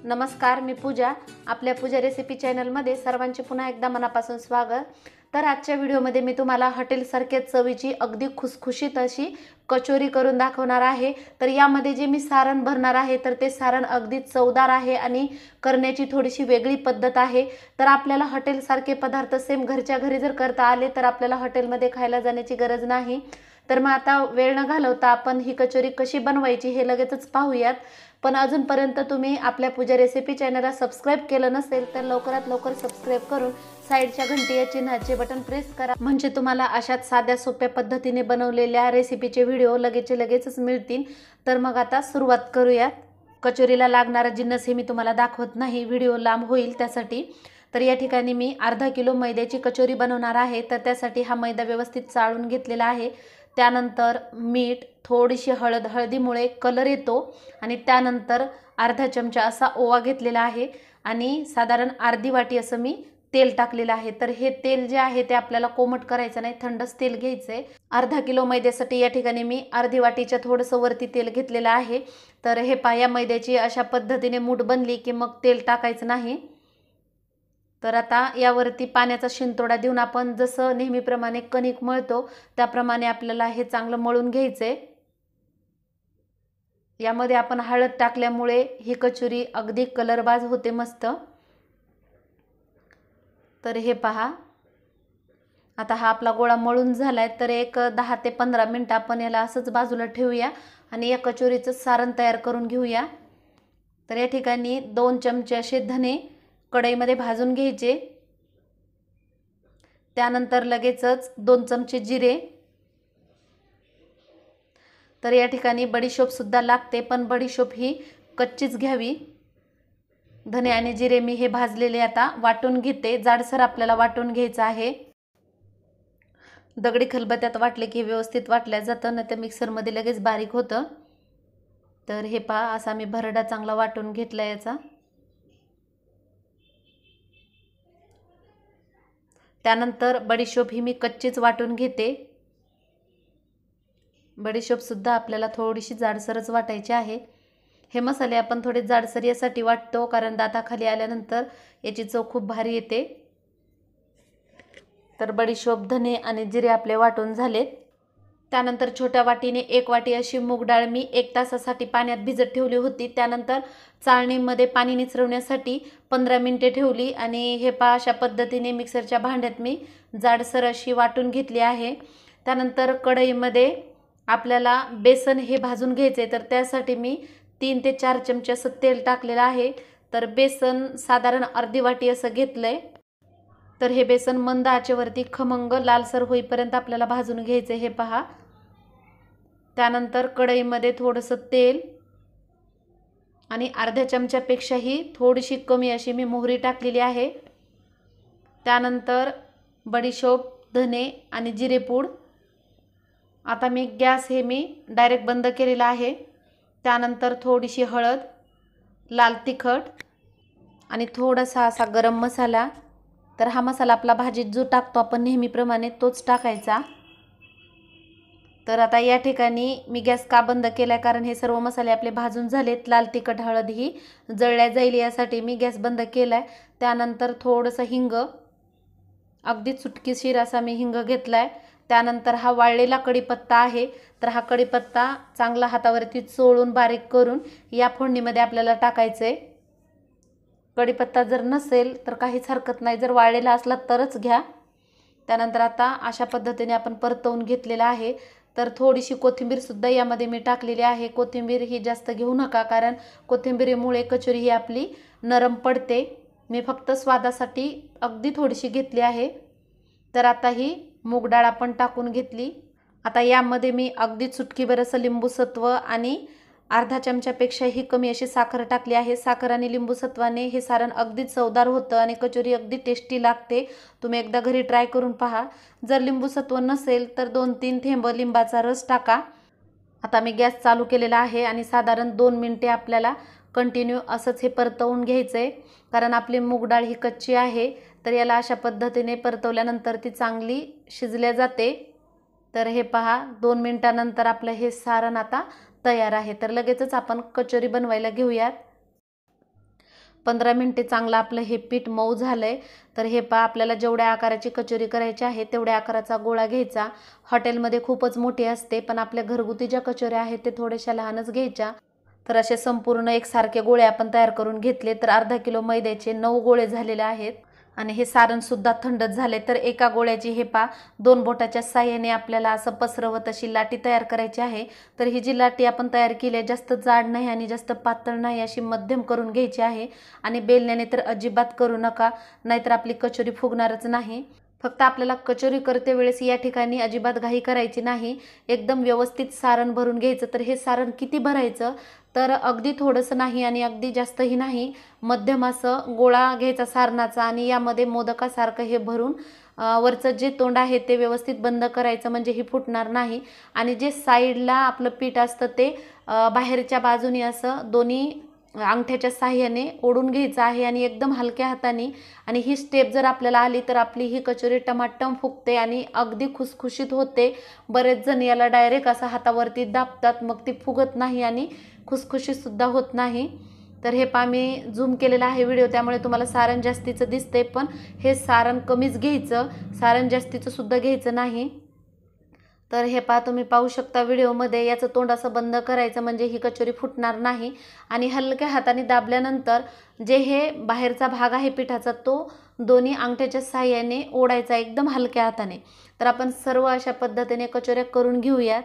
नमस्कार, मी पूजा. आपल्या पूजा रेसिपी चॅनलमध्ये सर्वांचे पुन्हा एकदा मनापासून स्वागत. तर आजच्या व्हिडिओमध्ये मी तुम्हाला हॉटेलसारख्या चवीची अगदी खुसखुशीत अशी कचोरी करून दाखवणार आहे. तर यामध्ये जे मी सारण भरणार आहे तर ते सारण अगदी चवदार आहे आणि करण्याची थोडीशी वेगळी पद्धत आहे. तर आपल्याला हॉटेलसारखे पदार्थ सेम घरच्या घरी जर करता आले तर आपल्याला हॉटेलमध्ये खायला जाण्याची गरज नाही. तर मग आता वेळ न घालवता आपण ही कचोरी कशी बनवायची हे लगेचच पाहूयात. पण अजूनपर्यंत तुम्ही आपल्या पूजा रेसिपी चॅनलला सबस्क्राईब केलं नसेल तर लवकरात लवकर सबस्क्राईब करून साईडच्या घंटी या चिन्हाचे बटन प्रेस करा, म्हणजे तुम्हाला अशाच साध्या सोप्या पद्धतीने बनवलेल्या रेसिपीचे व्हिडिओ लगेचच मिळतील. तर मग आता सुरुवात करूयात. कचोरीला लागणारा जिन्नस हे मी तुम्हाला दाखवत नाही, व्हिडिओ लांब होईल त्यासाठी. तर या ठिकाणी मी अर्धा किलो मैद्याची कचोरी बनवणार आहे. तर त्यासाठी हा मैदा व्यवस्थित चाळून घेतलेला आहे. त्यानंतर मीठ, थोडीशी हळद, हळदीमुळे कलर येतो. आणि त्यानंतर अर्धा चमचा असा ओवा घेतलेला आहे आणि साधारण अर्धी वाटी असं मी तेल टाकलेलं आहे. तर हे तेल जे आहे ते आपल्याला कोमट करायचं नाही, थंडच तेल घ्यायचं आहे. अर्धा किलो मैद्यासाठी या ठिकाणी मी अर्धी वाटीच्या थोडंसं वरती तेल घेतलेलं आहे. तर हे पाया मैद्याची अशा पद्धतीने मूठ बनली की मग तेल टाकायचं नाही. तर आता यावरती पाण्याचा शिंतोडा देऊन आपण जसं नेहमीप्रमाणे कणिक मळतो त्याप्रमाणे आपल्याला हे चांगलं मळून घ्यायचंय. यामध्ये आपण हळद टाकल्यामुळे ही कचोरी अगदी कलरबाज होते मस्त. तर हे पहा, आता हा आपला गोळा मळून झालाय. तर एक 10 ते 15 मिनिट आपण याला असंच बाजूला ठेवूया आणि या कचोरीचं सारण तयार करून घेऊया. तर या ठिकाणी 2 चमचे असे धने कढईमध्ये भाजून घ्यायचे. त्यानंतर लगेचच 2 चमचे जिरे. तर या ठिकाणी बडीशोप सुद्धा लागते, पण बडीशोप ही कच्चीच घ्यावी. धने आणि जिरे मी हे भाजलेले आता वाटून घेते. जाडसर आपल्याला वाटून घ्यायचं आहे. दगडी खलबत्त्यात वाटले की व्यवस्थित वाटल्या जातं, ना तर मिक्सरमध्ये लगेच बारीक होतं. तर हे पहा, असा मी भरडा चांगला वाटून घेतला याचा. त्यानंतर बडीशोप ही मी कच्चीच वाटून घेते. बडीशोप सुद्धा आपल्याला थोडीशी जाडसरच वाटायची आहे. हे मसाले आपण थोडे जाडसर यासाठी वाटतो कारण दाताखाली आल्यानंतर याची चव खूप भारी येते. तर बडीशोप, धने आणि जिरे आपले वाटून झालेत. त्यानंतर छोट्या वाटीने 1 वाटी अशी मूग डाळ मी 1 तासासाठी पाण्यात भिजत ठेवली होती. त्यानंतर चाळणीमध्ये पाणी निचरवण्यासाठी 15 मिनिटे ठेवली आणि हे पहा, अशा पद्धतीने मिक्सरच्या भांड्यात मी जाडसर अशी वाटून घेतली आहे. त्यानंतर कढईमध्ये आपल्याला बेसन हे भाजून घ्यायचे. तर त्यासाठी मी 3 ते 4 चमचे असं तेल टाकलेलं आहे. तर बेसन साधारण अर्धी वाटी असं घेतलंय. तर हे बेसन मंद आचेवरती खमंग लालसर होईपर्यंत आपल्याला भाजून घ्यायचे. हे पहा. त्यानंतर कढईमध्ये थोडंसं तेल आणि अर्ध्या चमच्यापेक्षाही थोडीशी कमी अशी मी मोहरी टाकलेली आहे. त्यानंतर बडीशोप, धने आणि जिरेपूड. आता मी गॅस हे मी डायरेक्ट बंद केलेला आहे. त्यानंतर थोडीशी हळद, लाल तिखट आणि थोडासा असा गरम मसाला. तर हा मसाला आपला भाजीत जो टाकतो आपण नेहमीप्रमाणे तोच टाकायचा. तर आता या ठिकाणी मी गॅस का बंद केला आहे, कारण हे सर्व मसाले आपले भाजून झालेत. लाल तिखट, हळद ही जळल्या जाईल यासाठी मी गॅस बंद केला आहे. त्यानंतर थोडंसं हिंग, अगदी चुटकीशीर असा मी हिंग घेतला आहे. त्यानंतर हा वाळलेला कढीपत्ता आहे. तर हा कढीपत्ता चांगला हातावरती चोळून बारीक करून या फोडणीमध्ये आपल्याला टाकायचं आहे. कढीपत्ता जर नसेल तर काहीच हरकत नाही, जर वाळलेला असला तरच घ्या. त्यानंतर आता अशा पद्धतीने आपण परतवून घेतलेला आहे. तर थोडीशी कोथिंबीरसुद्धा यामध्ये मी टाकलेली आहे. कोथिंबीर ही जास्त घेऊ नका, कारण कोथिंबीरीमुळे कचोरी ही आपली नरम पडते. मी फक्त स्वादासाठी अगदी थोडीशी घेतली आहे. तर आता ही मूग डाळ आपण टाकून घेतली. आता यामध्ये मी अगदी चुटकीभर असं लिंबू सत्व आणि अर्धा चमच्यापेक्षाही कमी अशी साखर टाकली आहे. साखर आणि लिंबू सत्वाने हे सारण अगदी चवदार होतं आणि कचोरी अगदी टेस्टी लागते. तुम्ही एकदा घरी ट्राय करून पहा. जर लिंबू सत्व नसेल तर 2-3 थेंब लिंबाचा रस टाका. आता मी गॅस चालू केलेला आहे आणि साधारण 2 मिनिटे आपल्याला कंटिन्यू असंच हे परतवून घ्यायचं आहे, कारण आपली मूग डाळ ही कच्ची आहे. तर याला अशा पद्धतीने परतवल्यानंतर ती चांगली शिजल्या जाते. तर हे पहा, 2 मिनिटानंतर आपलं हे सारण आता तयार आहे. तर लगेचच आपण कचोरी बनवायला घेऊयात. 15 मिनिटे चांगलं आपलं हे पीठ मऊ झालंय। तर हे पहा, आपल्याला जेवढ्या आकाराची कचोरी करायची आहे तेवढ्या आकाराचा गोळा घ्यायचा। हॉटेलमध्ये खूपच मोठी असते, पण आपल्या घरगुती ज्या कचोऱ्या आहेत ते थोड्याशा लहानच घ्यायच्या। तर असे संपूर्ण एकसारखे गोळे आपण तयार करून घेतले। तर अर्धा किलो मैद्याचे 9 गोळे झालेले आहेत आणि हे सारण सुद्धा थंडच झाले। तर एका गोळ्याची हे पहा 2 बोटाच्या साहाय्याने आपल्याला असं पसरवत अशी लाटी तयार करायची आहे। तर ही जी लाटी आपण तयार केली आहे जास्त जाड नाही आणि जास्त पातळ नाही, अशी मध्यम करून घ्यायची आहे। आणि बेलण्याने तर अजिबात करू नका, नाहीतर आपली कचोरी फुगणारच नाही। फक्त आपल्याला कचोरी करते वेळेस या ठिकाणी अजिबात घाई करायची नाही, एकदम व्यवस्थित सारण भरून घ्यायचं। तर हे सारण किती भरायचं, तर अगदी थोडंसं नाही आणि अगदी जास्तही नाही, मध्यम असं गोळा घ्यायचा सारणाचा आणि यामध्ये मोदकासारखं हे भरून वरचं जे तोंड आहे ते व्यवस्थित बंद करायचं, म्हणजे ही फुटणार नाही। आणि जे साईडला आपलं पीठ असतं ते बाहेरच्या बाजूने असं दोन्ही अंगठ्याच्या साहाय्याने ओढून घ्यायचं आहे आणि एकदम हलक्या हाताने। आणि ही स्टेप जर आपल्याला आली तर आपली ही कचोरी टमाटम फुगते आणि अगदी खुसखुशीत होते। बरेच जण याला डायरेक्ट असं हातावरती दाबतात, मग ती फुगत नाही आणि खुसखुशीत सुद्धा होत नाही। तर हे पहा, मी झूम केलेला आहे व्हिडिओ, त्यामुळे तुम्हाला सारण जास्तीचं दिसते, पण हे सारण कमीच घ्यायचं, सारण जास्तीचं सुद्धा घ्यायचं नाही। तर हे पहा, तुम्ही पाहू शकता व्हिडिओमध्ये, याचं तोंड असं बंद करायचं म्हणजे ही कचोरी फुटणार नाही। आणि हलक्या हाताने दाबल्यानंतर जे हे बाहेरचा भाग आहे पिठाचा तो दोन्ही अंगठ्याच्या साहाय्याने ओढायचा एकदम हलक्या हाताने। तर आपण सर्व अशा पद्धतीने कचोऱ्या करून घेऊयात।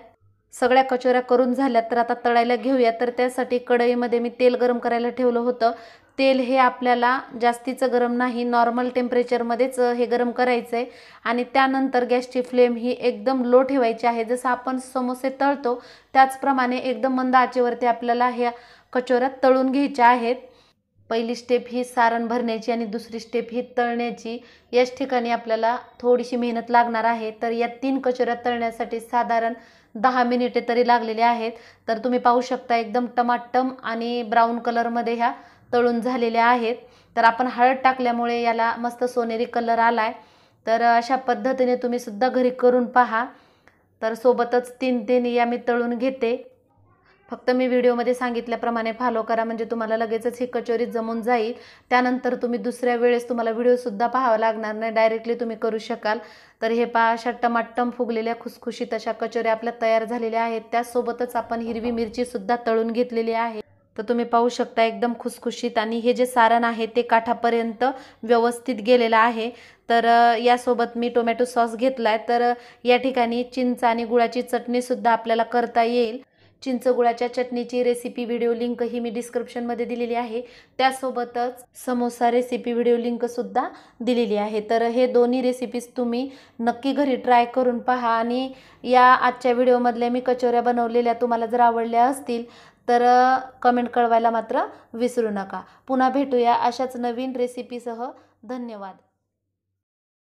सगळ्या कचोऱ्या करून झाल्यात, तर आता तळायला घेऊया। तर त्यासाठी कढईमध्ये मी तेल गरम करायला ठेवलं होतं। तेल हे आपल्याला जास्तीचं गरम नाही, नॉर्मल टेम्परेचरमध्येच हे गरम करायचं आहे। आणि त्यानंतर गॅसची फ्लेम ही एकदम लो ठेवायची आहे। जसं आपण समोसे तळतो त्याचप्रमाणे एकदम मंद आचेवरती आपल्याला ह्या कचोऱ्या तळून घ्यायच्या आहेत। पहिली स्टेप ही सारण भरण्याची आणि दुसरी स्टेप ही तळण्याची। याच ठिकाणी आपल्याला थोडीशी मेहनत लागणार आहे। तर या 3 कचोऱ्या तळण्यासाठी साधारण 10 मिनिटे तरी लागलेले आहेत। तर तुम्ही पाहू शकता एकदम टमाटम आणि ब्राऊन कलरमध्ये ह्या तळून झालेल्या आहेत। तर आपण हळद टाकल्यामुळे याला मस्त सोनेरी कलर आलाय। तर अशा पद्धतीने तुम्ही सुद्धा घरी करून पहा। तर सोबतच 3 या मी तळून घेते। फक्त मी व्हिडिओमध्ये सांगितल्याप्रमाणे फॉलो करा, म्हणजे तुम्हाला लगेचच ही कचोरी जमून जाईल। त्यानंतर तुम्ही दुसऱ्या वेळेस तुम्हाला व्हिडिओसुद्धा पाहावा लागणार नाही, डायरेक्टली तुम्ही करू शकाल। तर हे पहा, अशा टमाटम फुगलेल्या खुसखुशीत अशा कचोऱ्या आपल्या तयार झालेल्या आहेत। त्यासोबतच आपण हिरवी मिरचीसुद्धा तळून घेतलेली आहे। तर तुम्ही पाहू शकता एकदम खुसखुशीत आणि हे जे सारण आहे ते काठापर्यंत व्यवस्थित गेलेलं आहे। तर यासोबत मी टोमॅटो सॉस घेतलाय। तर या ठिकाणी चिंच आणि गुळाची चटणीसुद्धा आपल्याला करता येईल। चिंच गुळाच्या चटणीची रेसिपी व्हिडिओ लिंक ही मी डिस्क्रिप्शनमध्ये दिलेली आहे। त्यासोबतच समोसा रेसिपी व्हिडिओ लिंकसुद्धा दिलेली आहे। तर हे दोन्ही रेसिपीज तुम्ही नक्की घरी ट्राय करून पहा। आणि या आजच्या व्हिडिओमधल्या मी कचोऱ्या बनवलेल्या तुम्हाला जर आवडल्या असतील तर कमेंट कळवायला मात्र विसरू नका। पुन्हा भेटूया अशाच नवीन रेसिपीसह। धन्यवाद।